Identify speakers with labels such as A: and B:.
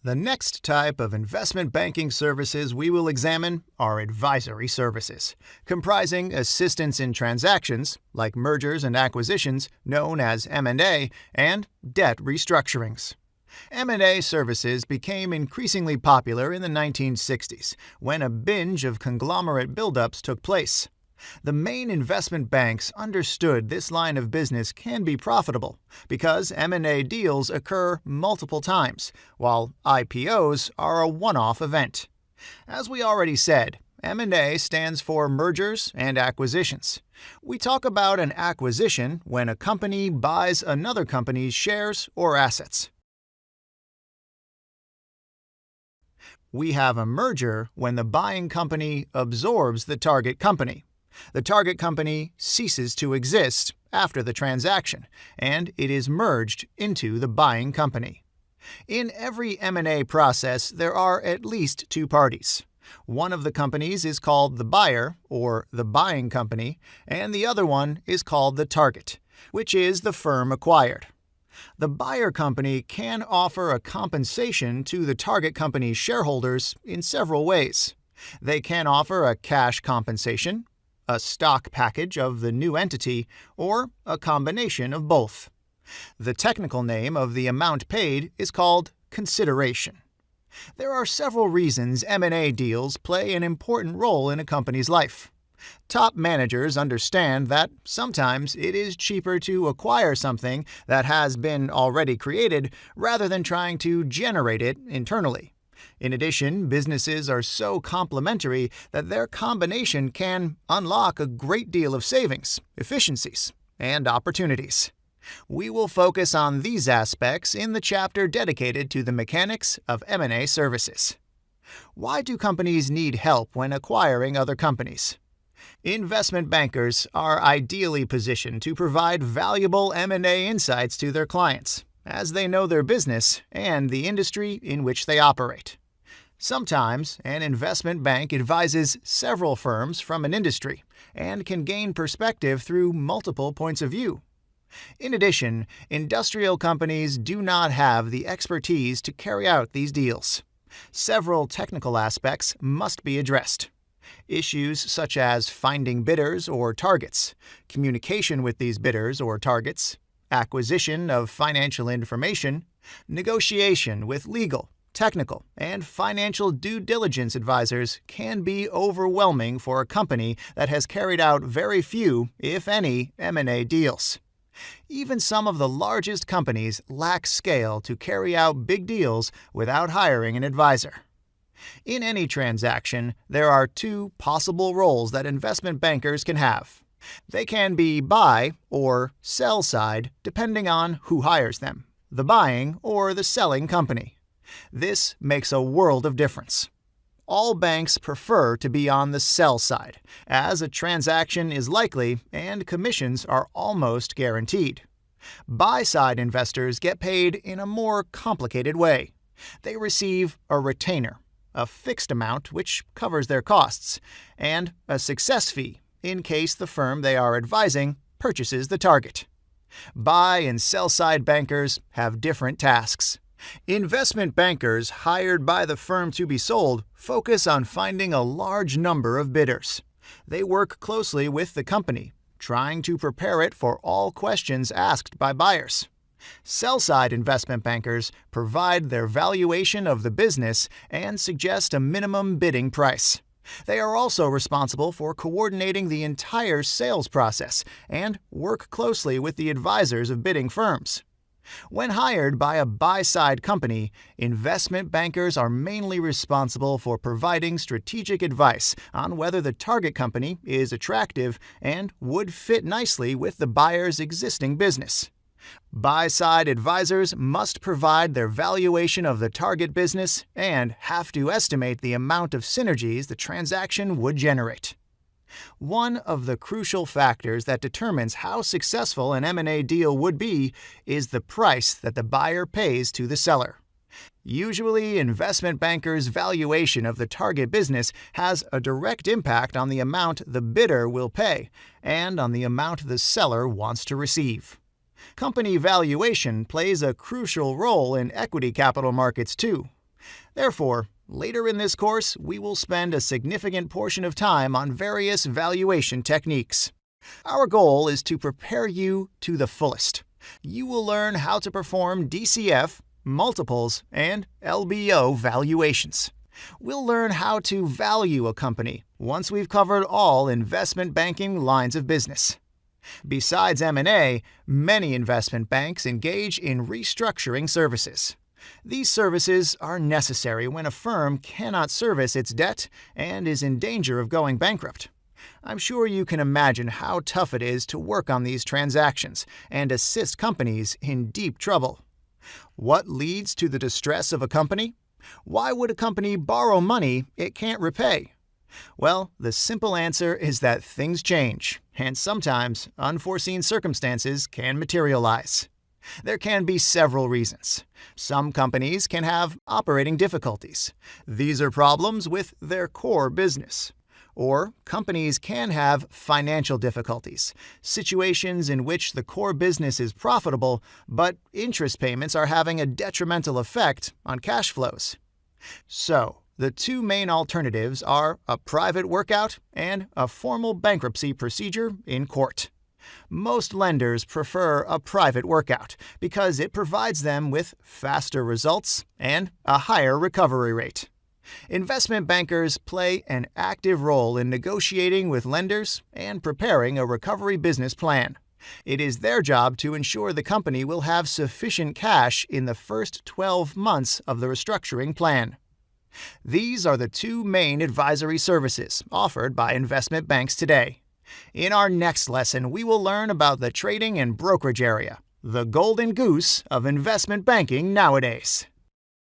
A: The next type of investment banking services we will examine are advisory services, comprising assistance in transactions, like mergers and acquisitions, known as M&A, and debt restructurings. M&A services became increasingly popular in the 1960s, when a binge of conglomerate buildups took place. The main investment banks understood this line of business can be profitable because M&A deals occur multiple times, while IPOs are a one-off event. As we already said, M&A stands for mergers and acquisitions. We talk about an acquisition when a company buys another company's shares or assets. We have a merger when the buying company absorbs the target company. The target company ceases to exist after the transaction, and it is merged into the buying company. In every M&A process, there are at least two parties. One of the companies is called the buyer, or the buying company, and the other one is called the target, which is the firm acquired. The buyer company can offer a compensation to the target company's shareholders in several ways. They can offer a cash compensation, a stock package of the new entity, or a combination of both. The technical name of the amount paid is called consideration. There are several reasons M&A deals play an important role in a company's life. Top managers understand that sometimes it is cheaper to acquire something that has been already created rather than trying to generate it internally. In addition, businesses are so complementary that their combination can unlock a great deal of savings, efficiencies, and opportunities. We will focus on these aspects in the chapter dedicated to the mechanics of M&A services. Why do companies need help when acquiring other companies? Investment bankers are ideally positioned to provide valuable M&A insights to their clients, as they know their business and the industry in which they operate. Sometimes, an investment bank advises several firms from an industry and can gain perspective through multiple points of view. In addition, industrial companies do not have the expertise to carry out these deals. Several technical aspects must be addressed. Issues such as finding bidders or targets, communication with these bidders or targets, acquisition of financial information, negotiation with legal, technical, and financial due diligence advisors can be overwhelming for a company that has carried out very few, if any, M&A deals. Even some of the largest companies lack scale to carry out big deals without hiring an advisor. In any transaction, there are two possible roles that investment bankers can have. They can be buy or sell side, depending on who hires them, the buying or the selling company. This makes a world of difference. All banks prefer to be on the sell side, as a transaction is likely and commissions are almost guaranteed. Buy-side investors get paid in a more complicated way. They receive a retainer, a fixed amount which covers their costs, and a success fee in case the firm they are advising purchases the target. Buy and sell-side bankers have different tasks. Investment bankers hired by the firm to be sold focus on finding a large number of bidders. They work closely with the company, trying to prepare it for all questions asked by buyers. Sell-side investment bankers provide their valuation of the business and suggest a minimum bidding price. They are also responsible for coordinating the entire sales process and work closely with the advisors of bidding firms. When hired by a buy-side company, investment bankers are mainly responsible for providing strategic advice on whether the target company is attractive and would fit nicely with the buyer's existing business. Buy-side advisors must provide their valuation of the target business and have to estimate the amount of synergies the transaction would generate. One of the crucial factors that determines how successful an M&A deal would be is the price that the buyer pays to the seller. Usually, investment bankers' valuation of the target business has a direct impact on the amount the bidder will pay and on the amount the seller wants to receive. Company valuation plays a crucial role in equity capital markets too. Therefore, later in this course, we will spend a significant portion of time on various valuation techniques. Our goal is to prepare you to the fullest. You will learn how to perform DCF, multiples, and LBO valuations. We'll learn how to value a company once we've covered all investment banking lines of business. Besides M&A, many investment banks engage in restructuring services. These services are necessary when a firm cannot service its debt and is in danger of going bankrupt. I'm sure you can imagine how tough it is to work on these transactions and assist companies in deep trouble. What leads to the distress of a company? Why would a company borrow money it can't repay? Well, the simple answer is that things change, and sometimes unforeseen circumstances can materialize. There can be several reasons. Some companies can have operating difficulties. These are problems with their core business. Or companies can have financial difficulties, situations in which the core business is profitable, but interest payments are having a detrimental effect on cash flows. So, the two main alternatives are a private workout and a formal bankruptcy procedure in court. Most lenders prefer a private workout because it provides them with faster results and a higher recovery rate. Investment bankers play an active role in negotiating with lenders and preparing a recovery business plan. It is their job to ensure the company will have sufficient cash in the first 12 months of the restructuring plan. These are the two main advisory services offered by investment banks today. In our next lesson, we will learn about the trading and brokerage area, the golden goose of investment banking nowadays.